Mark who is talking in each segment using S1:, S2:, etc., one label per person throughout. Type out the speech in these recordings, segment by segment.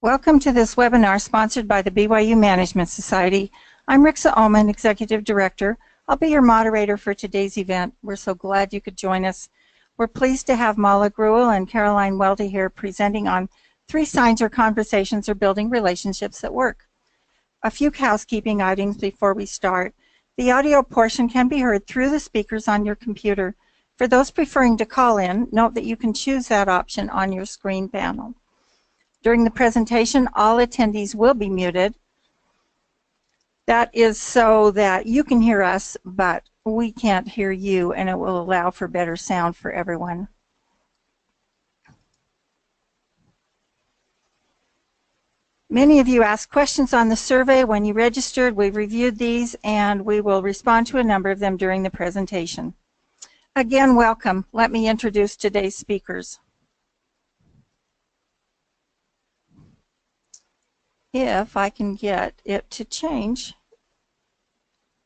S1: Welcome to this webinar sponsored by the BYU Management Society. I'm Rixa Ullman, Executive Director. I'll be your moderator for today's event. We're so glad you could join us. We're pleased to have Mala Grewal and Caroline Welty here presenting on 3 signs or conversations are building relationships at work. A few housekeeping items before we start. The audio portion can be heard through the speakers on your computer. For those preferring to call in, note that you can choose that option on your screen panel. During the presentation, all attendees will be muted. That is so that you can hear us, but we can't hear you, and it will allow for better sound for everyone. Many of you asked questions on the survey when you registered. We've reviewed these, and we will respond to a number of them during the presentation. Again, welcome. Let me introduce today's speakers. If I can get it to change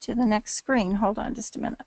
S1: to the next screen. Hold on just a minute.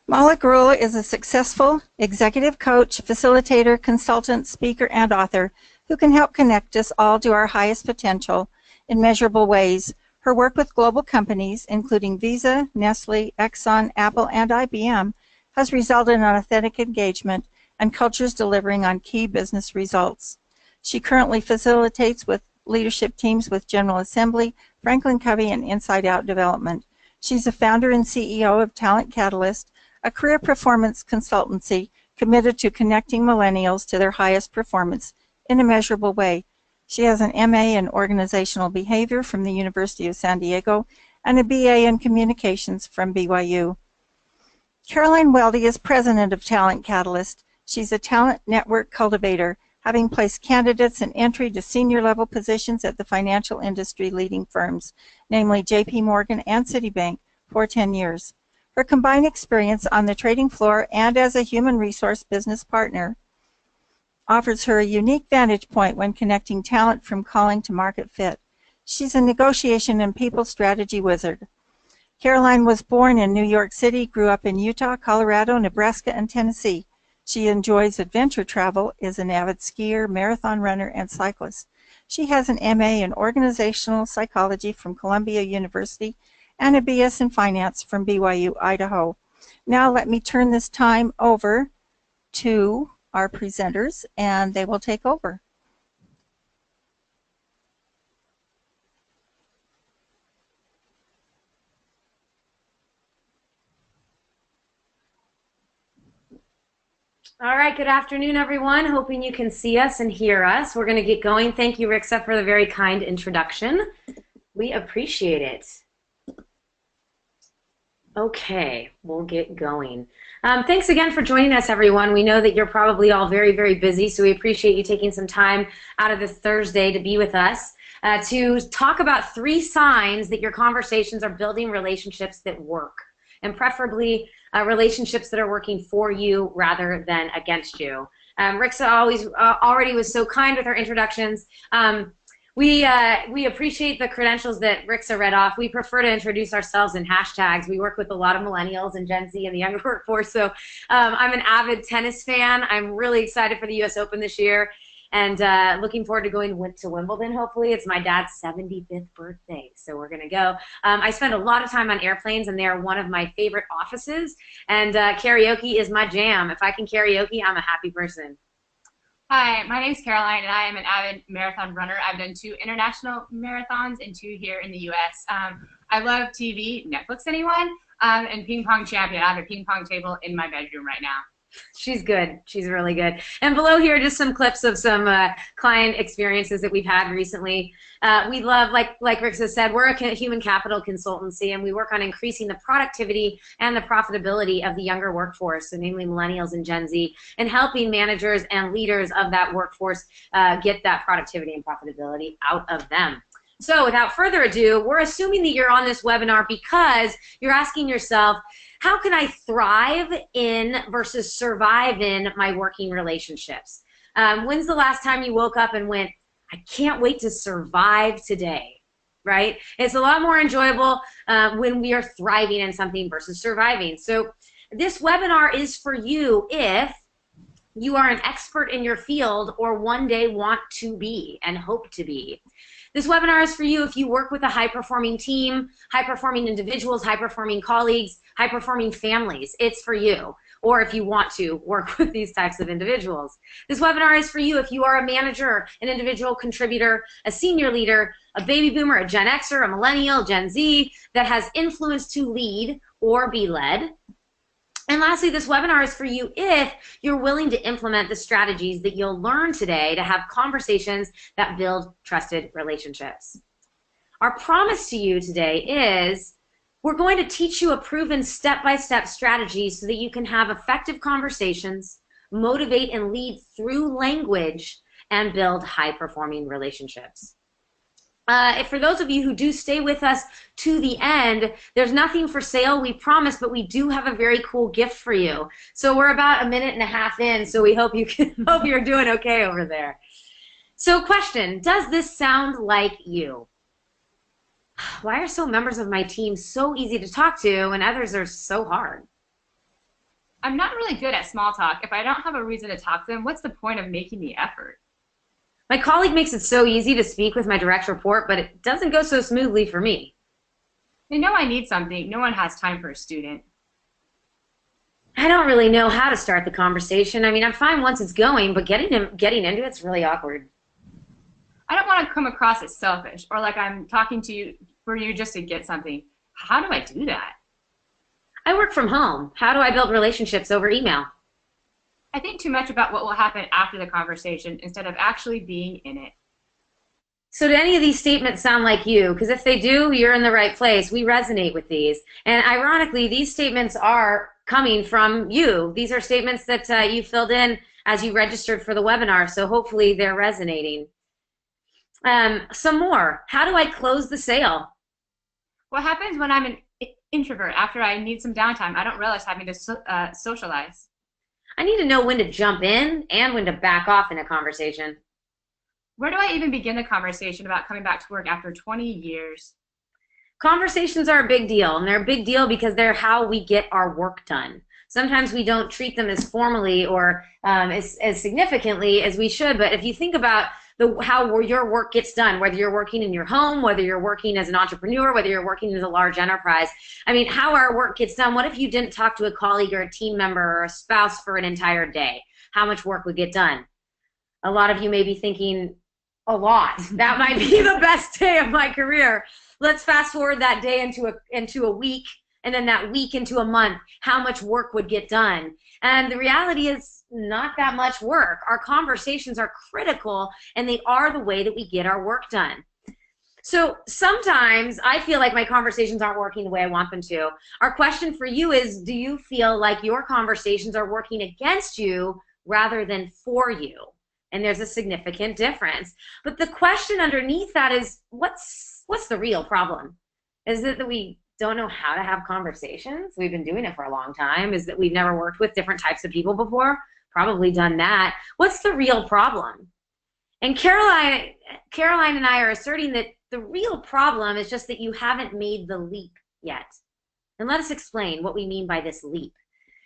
S1: Mala Grewal is a successful executive coach, facilitator, consultant, speaker, and author who can help connect us all to our highest potential in measurable ways. Her work with global companies, including Visa, Nestle, Exxon, Apple, and IBM, has resulted in authentic engagement and cultures delivering on key business results. She currently facilitates with leadership teams with General Assembly, Franklin Covey, and Inside Out Development. She's the founder and CEO of Talent Catalyst, a career performance consultancy committed to connecting millennials to their highest performance in a measurable way. She has an MA in Organizational Behavior from the University of San Diego and a BA in Communications from BYU. Caroline Welty is president of Talent Catalyst. She's a talent network cultivator, having placed candidates in entry to senior level positions at the financial industry leading firms, namely JP Morgan and Citibank, for 10 years. Her combined experience on the trading floor and as a human resource business partner offers her a unique vantage point when connecting talent from calling to market fit. She's a negotiation and people strategy wizard. Caroline was born in New York City, grew up in Utah, Colorado, Nebraska, and Tennessee. She enjoys adventure travel, is an avid skier, marathon runner, and cyclist. She has an MA in Organizational Psychology from Columbia University and a BS in Finance from BYU, Idaho. Now let me turn this time over to our presenters, and they will take over.
S2: All right, good afternoon, everyone. Hoping you can see us and hear us. We're going to get going. Thank you, Rixa, for the very kind introduction. We appreciate it. Okay, we'll get going. Thanks again for joining us, everyone. We know that you're probably all very, very busy, so we appreciate you taking some time out of this Thursday to be with us to talk about 3 signs that your conversations are building relationships that work, and preferably relationships that are working for you rather than against you. Rixa already was so kind with her introductions. We appreciate the credentials that Rixa read off. We prefer to introduce ourselves in hashtags. We work with a lot of millennials and Gen Z and the younger workforce, so I'm an avid tennis fan. I'm really excited for the US Open this year, and looking forward to going to Wimbledon, hopefully. It's my dad's 75th birthday, so we're going to go. I spend a lot of time on airplanes, and they're one of my favorite offices, and karaoke is my jam. If I can karaoke, I'm a happy person.
S3: Hi, my name is Caroline, and I am an avid marathon runner. I've done 2 international marathons and 2 here in the U.S. I love TV, Netflix anyone, and ping pong champion. I have a ping pong table in my bedroom right now.
S2: She's good. She's really good. And below here, just some clips of some client experiences that we've had recently. We love, like Rixa said, we're a human capital consultancy, and we work on increasing the productivity and the profitability of the younger workforce, so namely millennials and Gen Z, and helping managers and leaders of that workforce get that productivity and profitability out of them. So without further ado, we're assuming that you're on this webinar because you're asking yourself, how can I thrive in versus survive in my working relationships? When's the last time you woke up and went, I can't wait to survive today, right? It's a lot more enjoyable when we are thriving in something versus surviving. So this webinar is for you if you are an expert in your field or one day want to be and hope to be. This webinar is for you if you work with a high-performing team, high-performing individuals, high-performing colleagues, high-performing families. It's for you. Or if you want to work with these types of individuals. This webinar is for you if you are a manager, an individual contributor, a senior leader, a baby boomer, a Gen Xer, a millennial, Gen Z that has influence to lead or be led. And lastly, this webinar is for you if you're willing to implement the strategies that you'll learn today to have conversations that build trusted relationships. Our promise to you today is we're going to teach you a proven step-by-step strategy so that you can have effective conversations, motivate and lead through language, and build high-performing relationships. For those of you who do stay with us to the end, there's nothing for sale, we promise, but we do have a very cool gift for you. So we're about a minute and a half in, so we hope you're doing okay over there. So question, does this sound like you? Why are some members of my team so easy to talk to and others are so hard?
S3: I'm not really good at small talk. If I don't have a reason to talk to them, what's the point of making the effort?
S2: My colleague makes it so easy to speak with my direct report, but it doesn't go so smoothly for me.
S3: They know I need something. No one has time for a student.
S2: I don't really know how to start the conversation. I mean, I'm fine once it's going, but getting into it's really awkward.
S3: I don't want to come across as selfish or like I'm talking to you for you just to get something. How do I do that?
S2: I work from home. How do I build relationships over email?
S3: I think too much about what will happen after the conversation instead of actually being in it.
S2: So do any of these statements sound like you? Because if they do, you're in the right place. We resonate with these. And ironically, these statements are coming from you. These are statements that you filled in as you registered for the webinar, so hopefully they're resonating. Some more. How do I close the sale?
S3: What happens when I'm an introvert after I need some downtime? I don't relish having to socialize.
S2: I need to know when to jump in and when to back off in a conversation.
S3: Where do I even begin the conversation about coming back to work after 20 years?
S2: Conversations are a big deal, and they're a big deal because they're how we get our work done. Sometimes we don't treat them as formally or as significantly as we should, but if you think about how your work gets done, whether you're working in your home, whether you're working as an entrepreneur, whether you're working as a large enterprise. I mean, how our work gets done, what if you didn't talk to a colleague or a team member or a spouse for an entire day? How much work would get done? A lot of you may be thinking, a lot. That might be the best day of my career. Let's fast forward that day into a week, and then that week into a month. How much work would get done? And the reality is not that much work. Our conversations are critical, and they are the way that we get our work done. So sometimes I feel like my conversations aren't working the way I want them to. Our question for you is, do you feel like your conversations are working against you rather than for you? And there's a significant difference. But the question underneath that is, what's the real problem? Is it that we don't know how to have conversations? We've been doing it for a long time. Is that we've never worked with different types of people before? Probably done that. What's the real problem? And Caroline and I are asserting that the real problem is just that you haven't made the leap yet. And let us explain what we mean by this leap.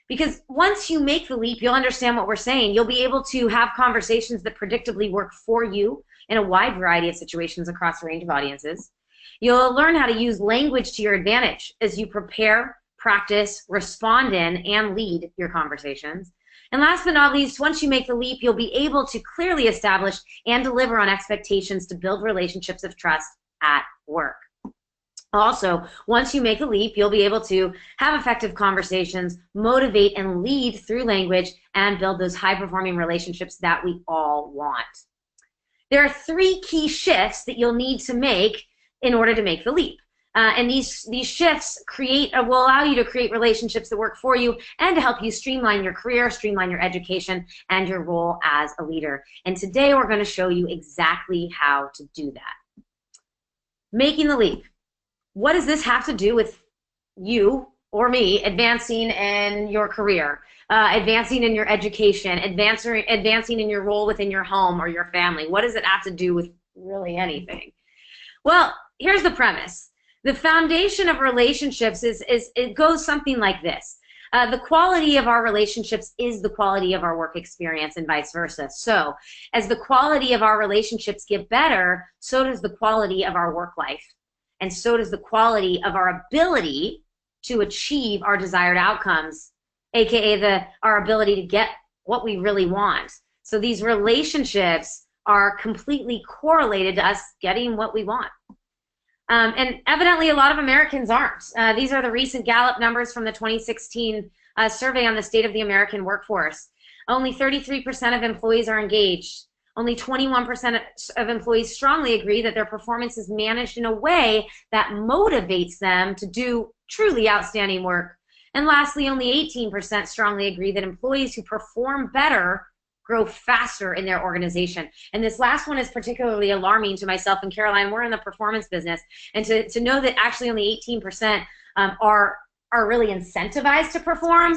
S2: Because once you make the leap, you'll understand what we're saying. You'll be able to have conversations that predictably work for you in a wide variety of situations across a range of audiences. You'll learn how to use language to your advantage as you prepare, practice, respond in, and lead your conversations. And last but not least, once you make the leap, you'll be able to clearly establish and deliver on expectations to build relationships of trust at work. Also, once you make the leap, you'll be able to have effective conversations, motivate and lead through language, and build those high-performing relationships that we all want. There are 3 key shifts that you'll need to make in order to make the leap. And these shifts will allow you to create relationships that work for you and to help you streamline your career, streamline your education, and your role as a leader. And today we're going to show you exactly how to do that. making the leap. What does this have to do with you or me advancing in your career, advancing in your education, advancing in your role within your home or your family? What does it have to do with really anything? Well, here's the premise. The foundation of relationships it goes something like this. The quality of our relationships is the quality of our work experience and vice versa. So as the quality of our relationships get better, so does the quality of our work life. And so does the quality of our ability to achieve our desired outcomes, aka our ability to get what we really want. So these relationships are completely correlated to us getting what we want. And evidently a lot of Americans aren't. These are the recent Gallup numbers from the 2016 survey on the state of the American workforce. Only 33% of employees are engaged. Only 21% of employees strongly agree that their performance is managed in a way that motivates them to do truly outstanding work. And lastly, only 18% strongly agree that employees who perform better grow faster in their organization. And this last one is particularly alarming to myself and Caroline. We're in the performance business. And to know that actually only 18% are really incentivized to perform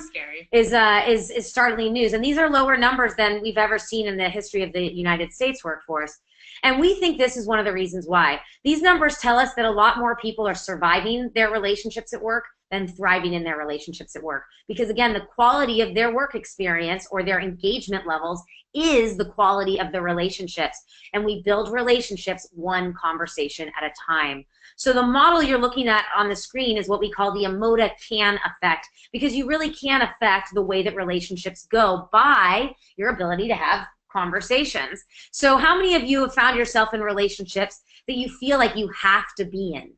S2: is startling news. And these are lower numbers than we've ever seen in the history of the United States workforce. And we think this is one of the reasons why. These numbers tell us that a lot more people are surviving their relationships at work than thriving in their relationships at work. Because again, the quality of their work experience or their engagement levels is the quality of the relationships. And we build relationships one conversation at a time. So the model you're looking at on the screen is what we call the Emoda Can effect, because you really can affect the way that relationships go by your ability to have conversations. So how many of you have found yourself in relationships that you feel like you have to be in?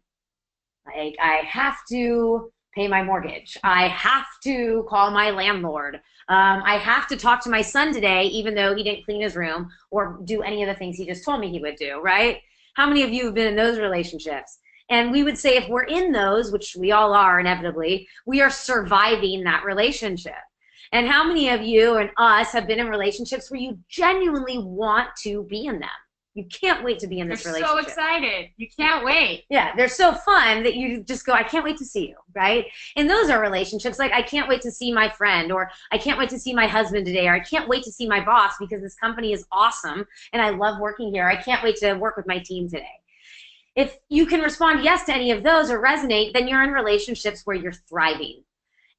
S2: Like, I have to pay my mortgage. I have to call my landlord. I have to talk to my son today, even though he didn't clean his room or do any of the things he just told me he would do, right? How many of you have been in those relationships? And we would say if we're in those, which we all are inevitably, we are surviving that relationship. And how many of you and us have been in relationships where you genuinely want to be in them? You can't wait to be in this relationship.
S3: You're so excited. You can't wait.
S2: Yeah, they're so fun that you just go, I can't wait to see you, right? And those are relationships like, I can't wait to see my friend, or I can't wait to see my husband today, or I can't wait to see my boss because this company is awesome and I love working here. I can't wait to work with my team today. If you can respond yes to any of those or resonate, then you're in relationships where you're thriving.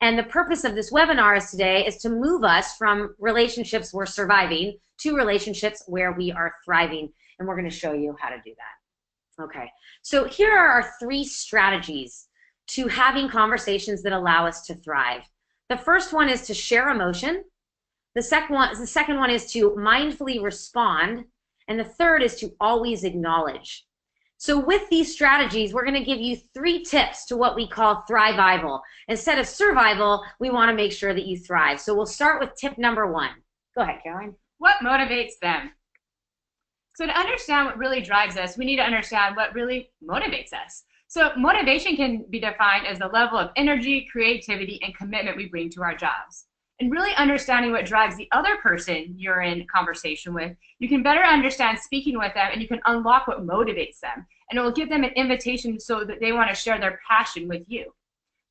S2: And the purpose of this webinar is today is to move us from relationships we're surviving to relationships where we are thriving. And we're going to show you how to do that. Okay, so here are our 3 strategies to having conversations that allow us to thrive. The first one is to share emotion. The second one is to mindfully respond. And the third is to always acknowledge. So with these strategies, we're going to give you 3 tips to what we call thrivival. Instead of survival, we want to make sure that you thrive. So we'll start with tip number 1. Go ahead, Caroline.
S3: What motivates them? So to understand what really drives us, we need to understand what really motivates us. So motivation can be defined as the level of energy, creativity, and commitment we bring to our jobs. And really understanding what drives the other person you're in conversation with, you can better understand speaking with them, and you can unlock what motivates them. And it will give them an invitation so that they want to share their passion with you.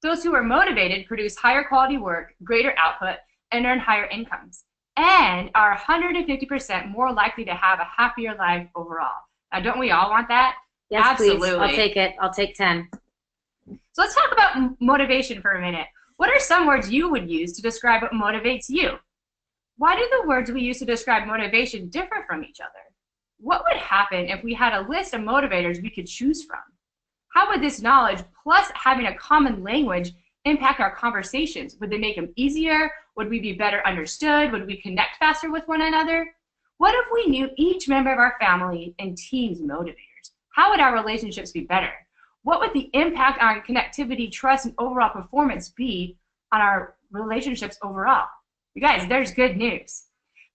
S3: Those who are motivated produce higher quality work, greater output, and earn higher incomes, and are 150% more likely to have a happier life overall. Now, don't we all want that?
S2: Yes,
S3: absolutely.
S2: Please. I'll take it. I'll take 10.
S3: So let's talk about motivation for a minute. What are some words you would use to describe what motivates you? Why do the words we use to describe motivation differ from each other? What would happen if we had a list of motivators we could choose from? How would this knowledge, plus having a common language, impact our conversations? Would they make them easier? Would we be better understood? Would we connect faster with one another? What if we knew each member of our family and team's motivators? How would our relationships be better? What would the impact on connectivity, trust, and overall performance be on our relationships overall? You guys, there's good news.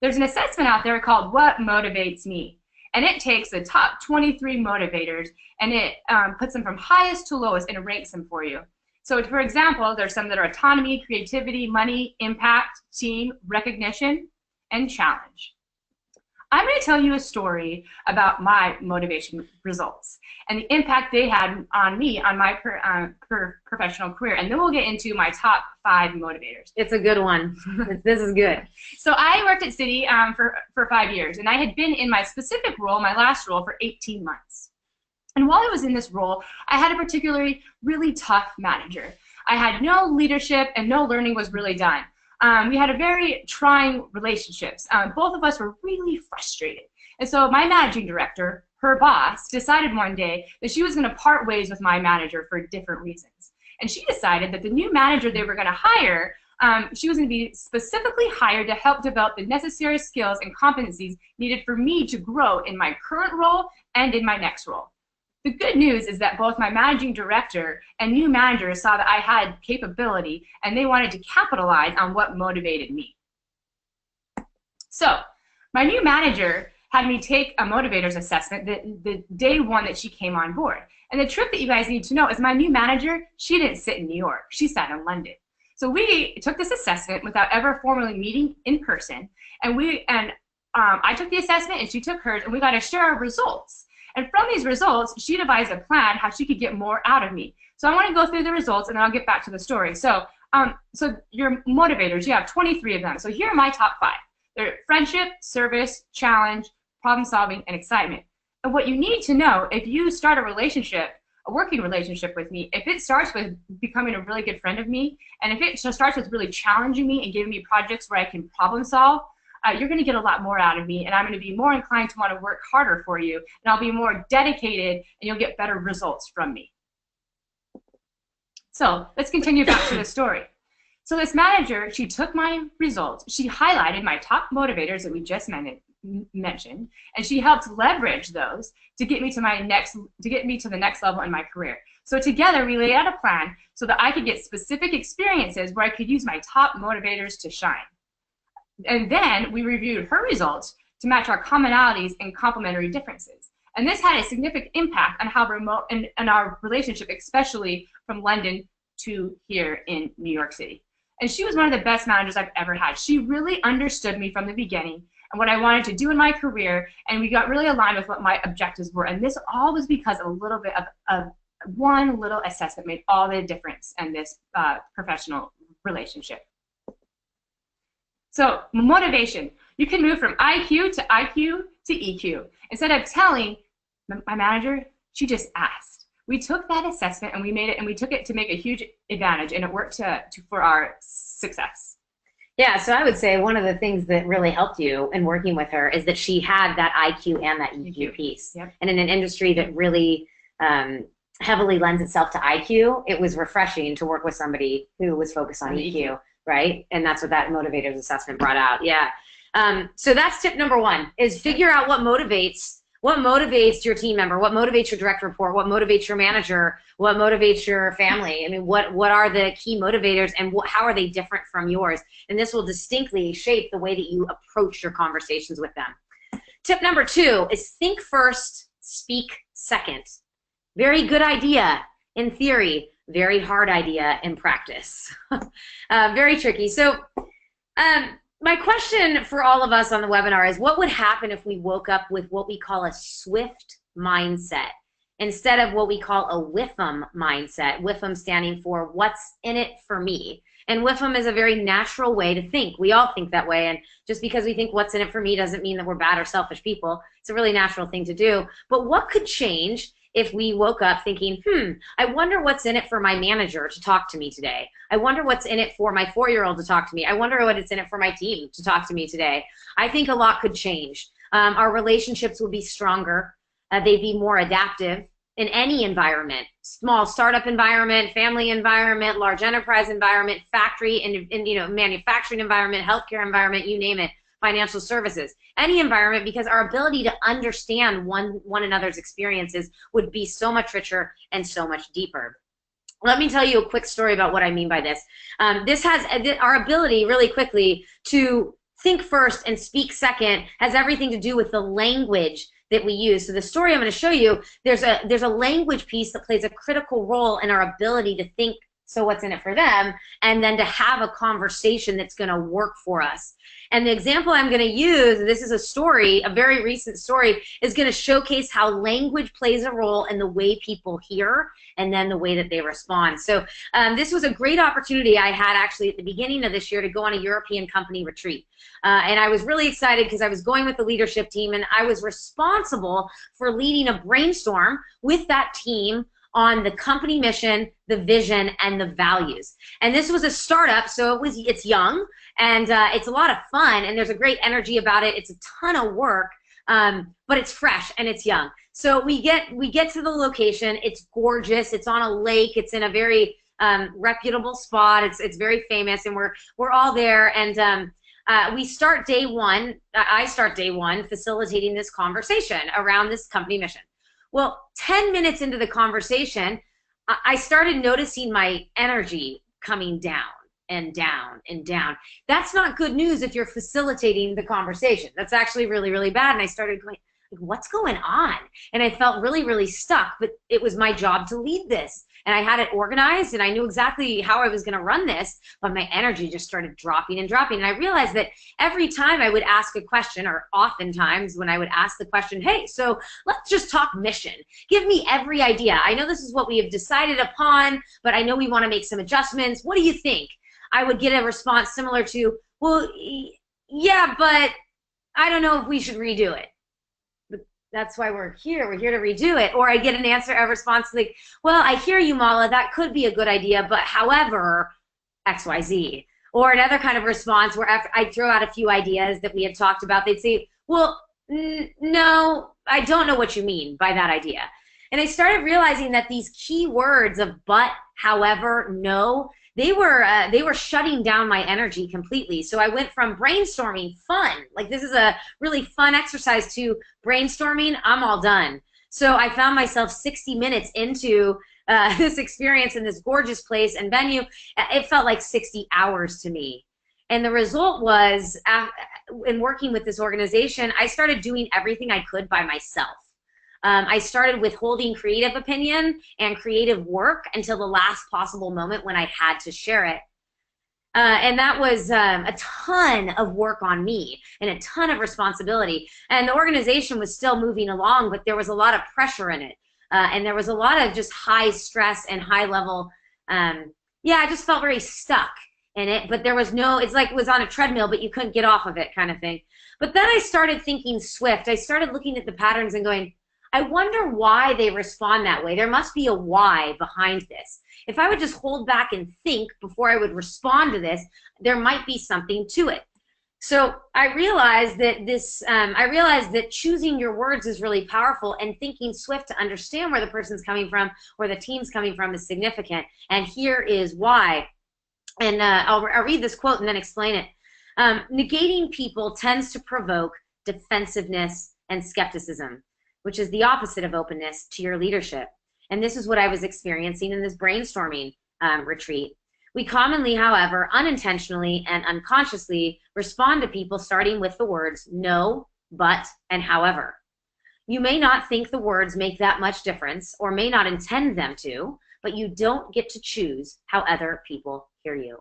S3: There's an assessment out there called What Motivates Me? And it takes the top 23 motivators and it puts them from highest to lowest and it ranks them for you. So for example, there's some that are autonomy, creativity, money, impact, team, recognition, and challenge. I'm going to tell you a story about my motivation results and the impact they had on me on my professional career. And then we'll get into my top 5 motivators.
S2: It's a good one. This is good.
S3: So I worked at Citi for 5 years, and I had been in my specific role, my last role, for 18 months. And while I was in this role, I had a particularly really tough manager. I had no leadership and no learning was really done. We had a very trying relationships. Both of us were really frustrated. And so my managing director, her boss, decided one day that she was going to part ways with my manager for different reasons. And she decided that the new manager they were going to hire, she was going to be specifically hired to help develop the necessary skills and competencies needed for me to grow in my current role and in my next role. The good news is that both my managing director and new manager saw that I had capability and they wanted to capitalize on what motivated me. So my new manager had me take a motivators assessment the day one that she came on board. And the trick that you guys need to know is my new manager, she didn't sit in New York, she sat in London. So we took this assessment without ever formally meeting in person. And I took the assessment and she took hers, and we got to share our results. And from these results, she devised a plan how she could get more out of me. So I want to go through the results, and then I'll get back to the story. So your motivators, you have 23 of them. So here are my top 5. They're friendship, service, challenge, problem solving, and excitement. And what you need to know, if you start a relationship, a working relationship with me, if it starts with becoming a really good friend of me, and if it starts with really challenging me and giving me projects where I can problem solve, you're going to get a lot more out of me, and I'm going to be more inclined to want to work harder for you, and I'll be more dedicated, and you'll get better results from me. So let's continue back to the story. So this manager, she took my results, she highlighted my top motivators that we just mentioned, and she helped leverage those to get me to the next level in my career. So together we laid out a plan so that I could get specific experiences where I could use my top motivators to shine. And then we reviewed her results to match our commonalities and complementary differences. And this had a significant impact on how remote and our relationship, especially from London to here in New York City. And she was one of the best managers I've ever had. She really understood me from the beginning and what I wanted to do in my career, and we got really aligned with what my objectives were. And this all was because a little bit of one little assessment made all the difference in this professional relationship. So motivation, you can move from IQ to EQ. Instead of telling my manager, she just asked. We took that assessment and we made it, and we took it to make a huge advantage, and it worked for our success.
S2: Yeah, so I would say one of the things that really helped you in working with her is that she had that IQ and that EQ piece.
S3: Yep.
S2: And in an industry that really heavily lends itself to IQ, it was refreshing to work with somebody who was focused on EQ. Right? And that's what that motivators assessment brought out. Yeah. So that's tip number 1, is figure out what motivates your team member, what motivates your direct report, what motivates your manager, what motivates your family. I mean, what are the key motivators, and how are they different from yours? And this will distinctly shape the way that you approach your conversations with them. Tip number 2 is think first, speak second. Very good idea in theory. Very hard idea in practice. Very tricky. So my question for all of us on the webinar is, what would happen if we woke up with what we call a SWIFT mindset instead of what we call a WIFM mindset? WIFM standing for what's in it for me. And WIFM is a very natural way to think. We all think that way, and just because we think what's in it for me doesn't mean that we're bad or selfish people. It's a really natural thing to do. But what could change if we woke up thinking, I wonder what's in it for my manager to talk to me today. I wonder what's in it for my 4-year-old to talk to me. I wonder what it's in it for my team to talk to me today. I think a lot could change. Our relationships would be stronger. They'd be more adaptive in any environment, small startup environment, family environment, large enterprise environment, factory and manufacturing environment, healthcare environment, you name it. Financial services, any environment, because our ability to understand one another's experiences would be so much richer and so much deeper. Let me tell you a quick story about what I mean by this. This has our ability really quickly to think first and speak second has everything to do with the language that we use. So the story I'm going to show you, there's a language piece that plays a critical role in our ability to think so what's in it for them, and then to have a conversation that's going to work for us. And the example I'm going to use, this is a story, a very recent story, is going to showcase how language plays a role in the way people hear and then the way that they respond. So this was a great opportunity I had actually at the beginning of this year to go on a European company retreat. And I was really excited because I was going with the leadership team, and I was responsible for leading a brainstorm with that team on the company mission, the vision, and the values. And this was a startup, so it's young, and it's a lot of fun, and there's a great energy about it. It's a ton of work, but it's fresh and it's young. So we get to the location. It's gorgeous. It's on a lake. It's in a very reputable spot. It's very famous, and we're all there. And we start day one. I start day one facilitating this conversation around this company mission. Well, 10 minutes into the conversation, I started noticing my energy coming down and down and down. That's not good news if you're facilitating the conversation. That's actually really, really bad. And I started going, what's going on? And I felt really, really stuck, but it was my job to lead this. And I had it organized, and I knew exactly how I was going to run this, but my energy just started dropping and dropping. And I realized that every time I would ask a question, or oftentimes when I would ask the question, hey, so let's just talk mission. Give me every idea. I know this is what we have decided upon, but I know we want to make some adjustments. What do you think? I would get a response similar to, well, yeah, but I don't know if we should redo it. That's why we're here. We're here to redo it. Or I get an answer, a response like, well, I hear you, Mala. That could be a good idea, but however, XYZ. Or another kind of response where after I throw out a few ideas that we had talked about, they'd say, well, no, I don't know what you mean by that idea. And I started realizing that these key words of but, however, no, they were shutting down my energy completely. So I went from brainstorming, fun, like this is a really fun exercise, to brainstorming, I'm all done. So I found myself 60 minutes into this experience in this gorgeous place and venue. It felt like 60 hours to me. And the result was, in working with this organization, I started doing everything I could by myself. I started withholding creative opinion and creative work until the last possible moment when I had to share it. And that was a ton of work on me and a ton of responsibility. And the organization was still moving along, but there was a lot of pressure in it. And there was a lot of just high stress and high level, I just felt very stuck in it. But there was no, it's like it was on a treadmill, but you couldn't get off of it kind of thing. But then I started thinking swift. I started looking at the patterns and going, I wonder why they respond that way. There must be a why behind this. If I would just hold back and think before I would respond to this, there might be something to it. So I realized that choosing your words is really powerful, and thinking swift to understand where the person's coming from, where the team's coming from, is significant. And here is why. And I'll read this quote and then explain it. Negating people tends to provoke defensiveness and skepticism, which is the opposite of openness to your leadership. And this is what I was experiencing in this brainstorming retreat. We commonly, however, unintentionally and unconsciously respond to people starting with the words no, but, and however. You may not think the words make that much difference, or may not intend them to, but you don't get to choose how other people hear you.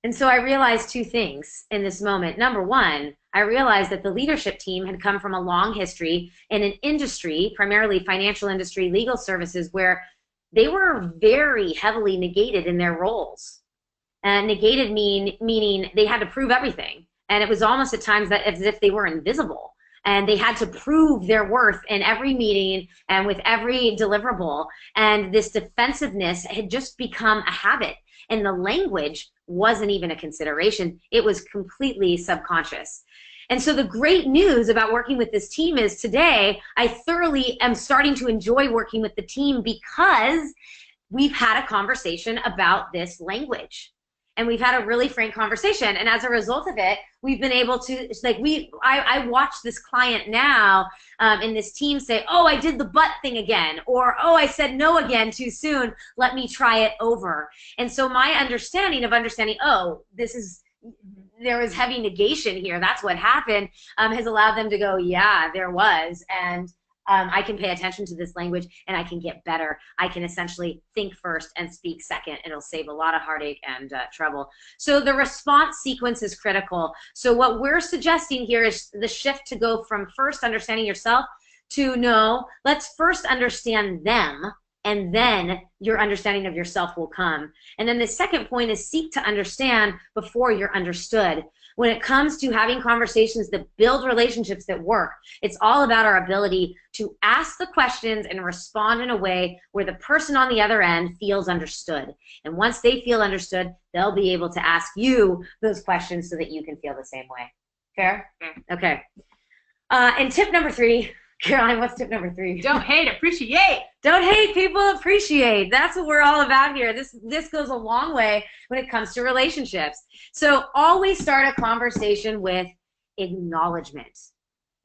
S2: And so I realized two things in this moment. Number one, I realized that the leadership team had come from a long history in an industry, primarily financial industry, legal services, where they were very heavily negated in their roles. And negated meaning they had to prove everything. And it was almost at times that as if they were invisible. And they had to prove their worth in every meeting and with every deliverable. And this defensiveness had just become a habit. And the language wasn't even a consideration. It was completely subconscious. And so the great news about working with this team is today I thoroughly am starting to enjoy working with the team because we've had a conversation about this language. And we've had a really frank conversation. And as a result of it, we've been able to, I watch this client now in this team say, oh, I did the but thing again, or, oh, I said no again too soon, let me try it over. And so my understanding, oh, there was heavy negation here, that's what happened, has allowed them to go, yeah, there was. And I can pay attention to this language and I can get better. I can essentially think first and speak second. It'll save a lot of heartache and trouble. So the response sequence is critical. So what we're suggesting here is the shift to go from first understanding yourself to no, let's first understand them, and then your understanding of yourself will come. And then the second point is seek to understand before you're understood. When it comes to having conversations that build relationships that work, it's all about our ability to ask the questions and respond in a way where the person on the other end feels understood. And once they feel understood, they'll be able to ask you those questions so that you can feel the same way. Fair? Okay. And tip number 3, Caroline, what's tip number 3?
S3: Don't hate, appreciate.
S2: Don't hate, people, appreciate. That's what we're all about here. This goes a long way when it comes to relationships. So always start a conversation with acknowledgement.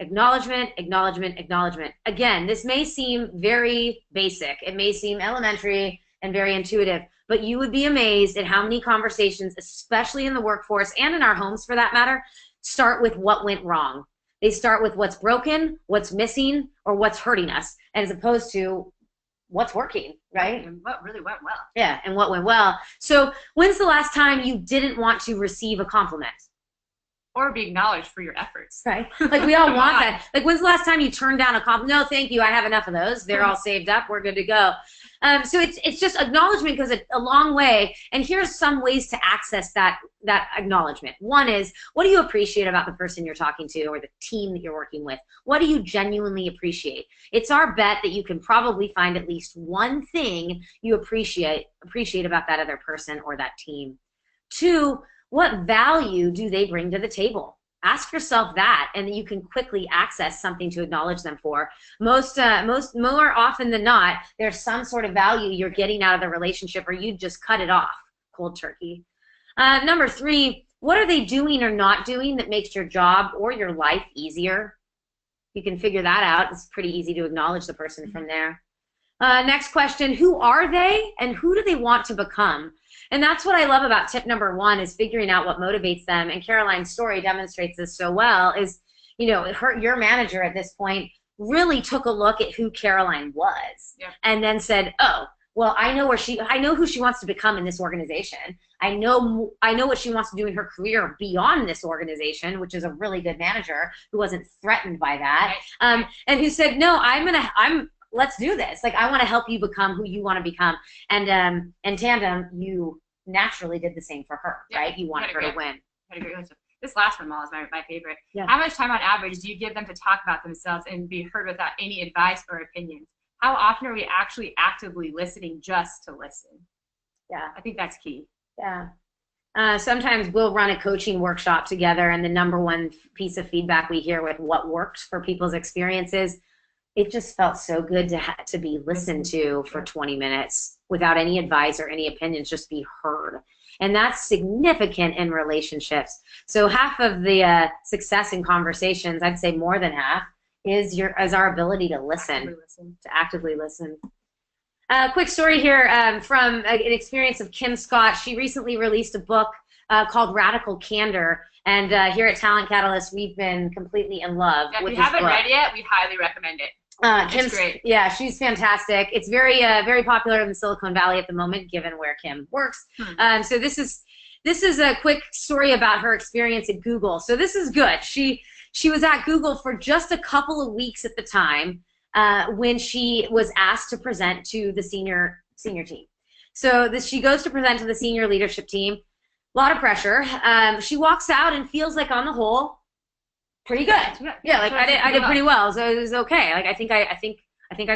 S2: Acknowledgement, acknowledgement, acknowledgement. Again, this may seem very basic. It may seem elementary and very intuitive, but you would be amazed at how many conversations, especially in the workforce and in our homes for that matter, start with what went wrong. They start with what's broken, what's missing, or what's hurting us, as opposed to what's working, right?
S3: And what really went well.
S2: Yeah, and what went well. So when's the last time you didn't want to receive a compliment?
S3: Or be acknowledged for your efforts.
S2: Right? Like we all want that. Like when's the last time you turned down a compliment? No, thank you, I have enough of those. They're all saved up, we're good to go. So it's just acknowledgement goes a long way, and here's some ways to access that acknowledgement. One is, what do you appreciate about the person you're talking to or the team that you're working with? What do you genuinely appreciate? It's our bet that you can probably find at least one thing you appreciate about that other person or that team. 2, what value do they bring to the table? Ask yourself that, and you can quickly access something to acknowledge them for. More often than not, there's some sort of value you're getting out of the relationship, or you just cut it off cold turkey. Number 3, what are they doing or not doing that makes your job or your life easier? You can figure that out. It's pretty easy to acknowledge the person from there. Next question, who are they and who do they want to become? And that's what I love about tip number 1 is figuring out what motivates them. And Caroline's story demonstrates this so well is, you know, your manager at this point really took a look at who Caroline was and then said, oh, well, I know who she wants to become in this organization. I know what she wants to do in her career beyond this organization, which is a really good manager who wasn't threatened by that. And who said, no, let's do this. Like, I want to help you become who you want to become. And in tandem, you naturally did the same for her, right? You wanted her to win.
S3: This last one, Mal, is my favorite.
S2: Yeah.
S3: How much time on average do you give them to talk about themselves and be heard without any advice or opinions? How often are we actually actively listening just to listen?
S2: Yeah.
S3: I think that's key.
S2: Yeah. Sometimes we'll run a coaching workshop together, and the number 1 piece of feedback we hear with what worked for people's experiences, it just felt so good to be listened to for 20 minutes without any advice or any opinions, just be heard. And that's significant in relationships. So half of the success in conversations, I'd say more than half, is our ability to listen, to actively listen. Quick story here from an experience of Kim Scott. She recently released a book called Radical Candor. And here at Talent Catalyst, we've been completely in love with this book. If you haven't
S3: read it yet, we highly recommend it.
S2: Kim's great. Yeah, she's fantastic. It's very popular in Silicon Valley at the moment, given where Kim works. So this is a quick story about her experience at Google. So this is good. She was at Google for just a couple of weeks at the time when she was asked to present to the senior team. So she goes to present to the senior leadership team. A lot of pressure. She walks out and feels like, on the whole, pretty good. Yeah, like I did pretty well, so it was okay. Like I think I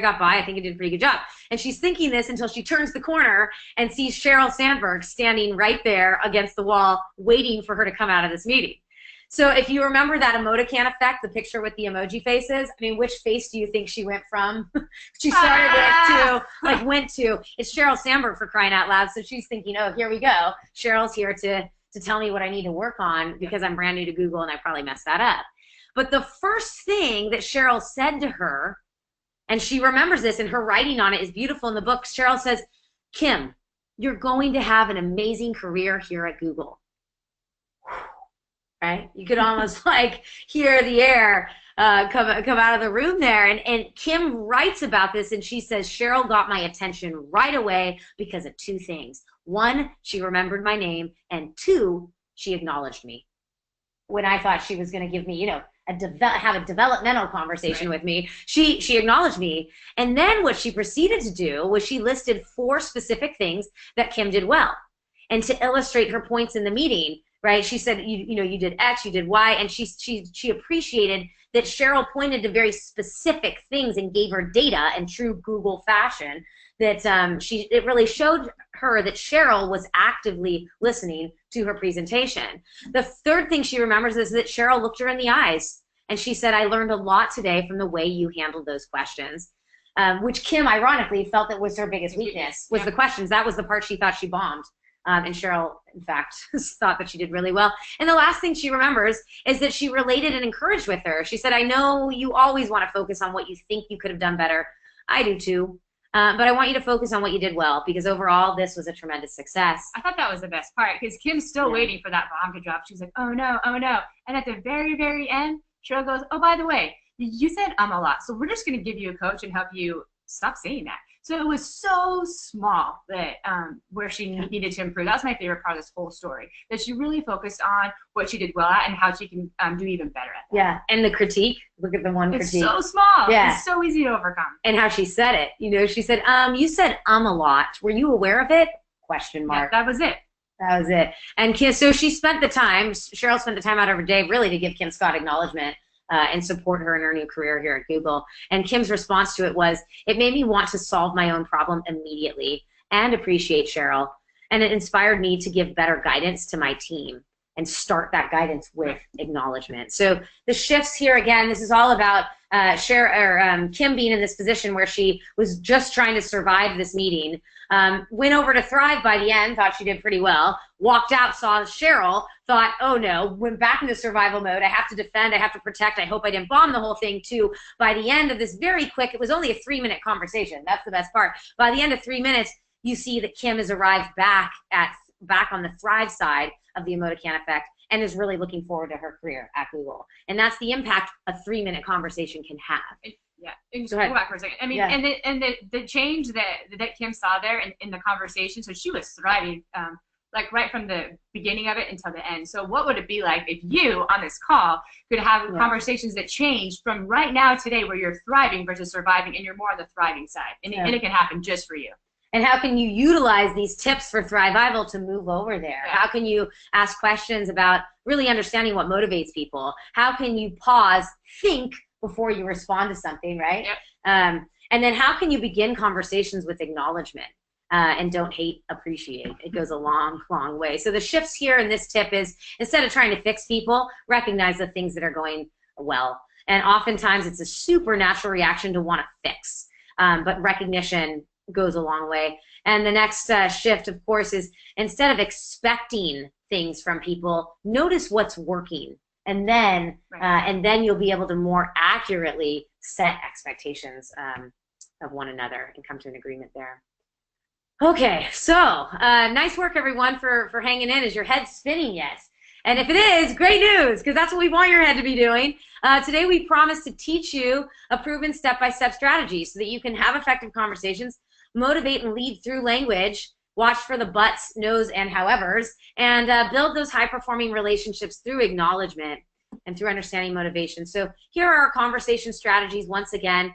S2: got by. I think I did a pretty good job. And she's thinking this until she turns the corner and sees Sheryl Sandberg standing right there against the wall, waiting for her to come out of this meeting. So if you remember that emoticon effect, the picture with the emoji faces, I mean, which face do you think she went from? She started with to, went to. It's Sheryl Sandberg, for crying out loud. So she's thinking, oh, here we go. Cheryl's here to tell me what I need to work on because I'm brand new to Google and I probably messed that up. But the first thing that Sheryl said to her, and she remembers this, and her writing on it is beautiful in the book, Sheryl says, Kim, you're going to have an amazing career here at Google. Right? You could almost hear the air come out of the room there. And Kim writes about this, and she says, Cheryl got my attention right away because of two things. One, she remembered my name, and two, she acknowledged me. When I thought she was going to give me, you know, have a developmental conversation with me, she acknowledged me. And then what she proceeded to do was she listed 4 specific things that Kim did well. And to illustrate her points in the meeting, right, she said, you know, you did X, you did Y, and she appreciated that Cheryl pointed to very specific things and gave her data in true Google fashion, that it really showed her that Cheryl was actively listening to her presentation. The third thing she remembers is that Cheryl looked her in the eyes, and she said, I learned a lot today from the way you handled those questions, which Kim, ironically, felt that was her biggest weakness, was the questions. That was the part she thought she bombed. And Cheryl, in fact, thought that she did really well. And the last thing she remembers is that she related and encouraged with her. She said, I know you always want to focus on what you think you could have done better. I do too. But I want you to focus on what you did well, because overall, this was a tremendous success.
S3: I thought that was the best part, because Kim's still waiting for that bomb to drop. She's like, oh no, oh no. And at the very, very end, Cheryl goes, oh, by the way, you said a lot, so we're just going to give you a coach and help you stop saying that. So it was so small that where she needed to improve. That was my favorite part of this whole story, that she really focused on what she did well at and how she can do even better at that.
S2: Yeah, and the critique. Look at the one critique.
S3: It's so small.
S2: Yeah.
S3: It's so easy to overcome.
S2: And how she said it. You know, she said, you said a lot. Were you aware of it? Question mark.
S3: Yeah, that was it.
S2: That was it. And Kim, so she spent the time, Cheryl spent the time out of her day really to give Kim Scott acknowledgement and support her in her new career here at Google. And Kim's response to it was, it made me want to solve my own problem immediately and appreciate Cheryl. And it inspired me to give better guidance to my team and start that guidance with acknowledgement. So the shifts here, again, this is all about Kim being in this position where she was just trying to survive this meeting, went over to Thrive by the end, thought she did pretty well, walked out, saw Cheryl, thought, oh no, went back into survival mode. I have to defend, I have to protect, I hope I didn't bomb the whole thing too. By the end of this very quick, it was only a 3-minute conversation. That's the best part. By the end of 3 minutes, you see that Kim has arrived back on the Thrive side of the Emoticon effect and is really looking forward to her career at Google. And that's the impact a 3-minute conversation can have.
S3: Yeah, just go back for a second. I mean, and the change that Kim saw there in the conversation, so she was thriving, like right from the beginning of it until the end. So what would it be like if you, on this call, could have conversations that change from right now today where you're thriving versus surviving, and you're more on the thriving side, and it can happen just for you.
S2: And how can you utilize these tips for Thrivevival to move over there?
S3: Yeah.
S2: How can you ask questions about really understanding what motivates people? How can you pause, think before you respond to something, right?
S3: Yep.
S2: And then how can you begin conversations with acknowledgement? And don't hate, appreciate. It goes a long, long way. So the shifts here in this tip is, instead of trying to fix people, recognize the things that are going well. And oftentimes it's a supernatural reaction to want to fix. But recognition goes a long way. And the next shift, of course, is instead of expecting things from people, notice what's working. And then you'll be able to more accurately set expectations of one another and come to an agreement there. Okay, so nice work, everyone, for hanging in. Is your head spinning yet? And if it is, great news, because that's what we want your head to be doing. Today we promise to teach you a proven step-by-step strategy so that you can have effective conversations, motivate and lead through language, watch for the buts, no's, and howevers, and build those high-performing relationships through acknowledgement and through understanding motivation. So here are our conversation strategies once again.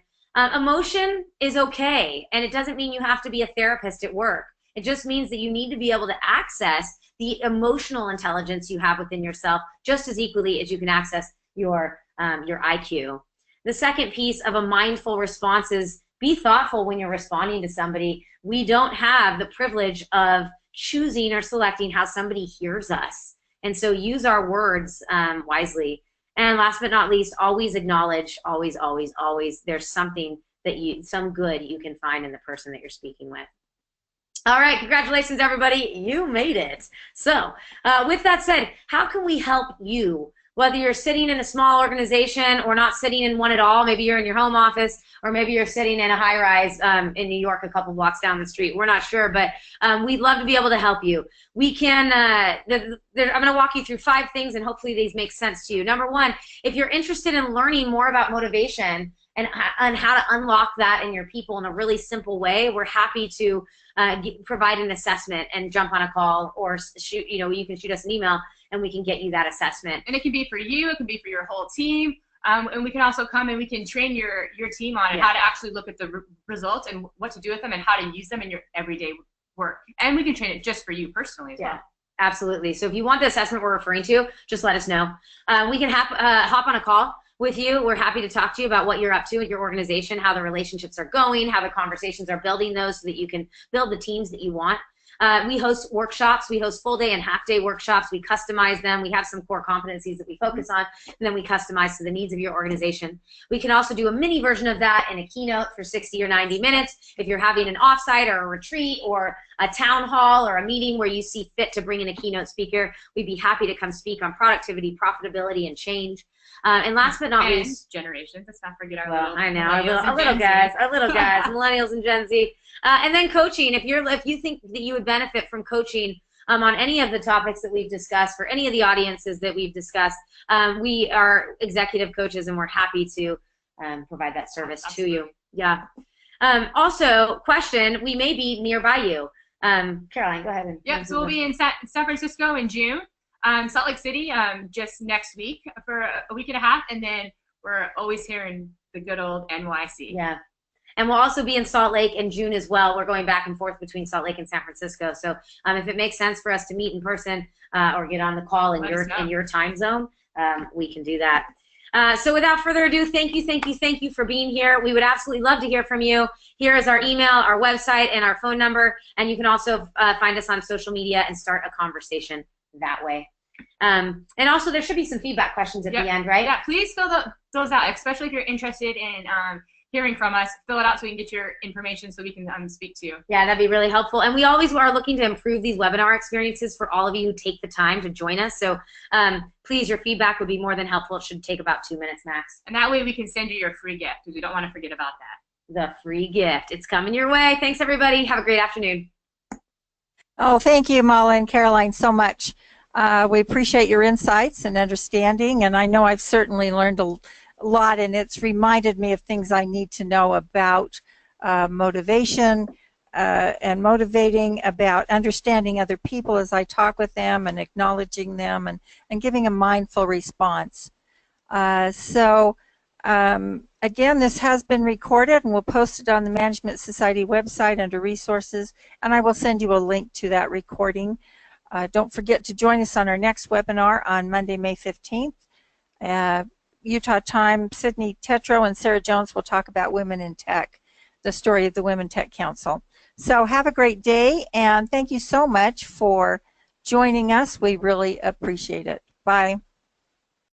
S2: Emotion is okay, and it doesn't mean you have to be a therapist at work. It just means that you need to be able to access the emotional intelligence you have within yourself just as equally as you can access your IQ. The second piece of a mindful response is be thoughtful when you're responding to somebody. We don't have the privilege of choosing or selecting how somebody hears us. And so use our words wisely. And last but not least, always acknowledge, always, always, always, there's something some good you can find in the person that you're speaking with. All right, congratulations, everybody. You made it. So with that said, how can we help you Whether you're sitting in a small organization or not sitting in one at all, maybe you're in your home office, or maybe you're sitting in a high-rise in New York a couple blocks down the street. We're not sure, but we'd love to be able to help you. We can, I'm going to walk you through 5 things, and hopefully these make sense to you. Number 1, if you're interested in learning more about motivation and how to unlock that in your people in a really simple way, we're happy to provide an assessment and jump on a call, or shoot, you can shoot us an email and we can get you that assessment.
S3: And it can be for you, it can be for your whole team, and we can also come and we can train your team on how to actually look at the results and what to do with them and how to use them in your everyday work. And we can train it just for you personally as well.
S2: Absolutely. So if you want the assessment we're referring to, just let us know. We can hop on a call with you. We're happy to talk to you about what you're up to with your organization, how the relationships are going, how the conversations are building those so that you can build the teams that you want. We host workshops. We host full day and half day workshops. We customize them. We have some core competencies that we focus on, and then we customize to the needs of your organization. We can also do a mini version of that in a keynote for 60 or 90 minutes. If you're having an offsite or a retreat or a town hall or a meeting where you see fit to bring in a keynote speaker, we'd be happy to come speak on productivity, profitability, and change. And last but not least,
S3: generations. Let's not forget our
S2: little guys, millennials and Gen Z. And then coaching. If you think that you would benefit from coaching on any of the topics that we've discussed, for any of the audiences that we've discussed, we are executive coaches, and we're happy to provide that service to you. Yeah. Also, question: we may be nearby you. Caroline, go ahead.
S3: So we'll be in San Francisco in June. Salt Lake City just next week for a week and a half, and then we're always here in the good old NYC.
S2: Yeah. And we'll also be in Salt Lake in June as well. We're going back and forth between Salt Lake and San Francisco. So if it makes sense for us to meet in person or get on the call in your time zone, we can do that. So without further ado, thank you for being here. We would absolutely love to hear from you. Here is our email, our website, and our phone number. And you can also find us on social media and start a conversation that way. And also, there should be some feedback questions at the end, right?
S3: Yeah, please fill those out, especially if you're interested in hearing from us. Fill it out so we can get your information so we can speak to you.
S2: Yeah, that'd be really helpful. And we always are looking to improve these webinar experiences for all of you who take the time to join us. So please, your feedback would be more than helpful. It should take about 2 minutes max.
S3: And that way we can send you your free gift, because we don't want to forget about that.
S2: The free gift. It's coming your way. Thanks, everybody. Have a great afternoon.
S1: Oh, thank you, Mala and Caroline, so much. We appreciate your insights and understanding, and I know I've certainly learned a lot, and it's reminded me of things I need to know about motivation and motivating, about understanding other people as I talk with them and acknowledging them and giving a mindful response. Again, this has been recorded, and we'll post it on the Management Society website under resources, and I will send you a link to that recording. Don't forget to join us on our next webinar on Monday, May 15th. Utah time, Sydney Tetro and Sarah Jones will talk about women in tech, the story of the Women Tech Council. So have a great day, and thank you so much for joining us. We really appreciate it. Bye.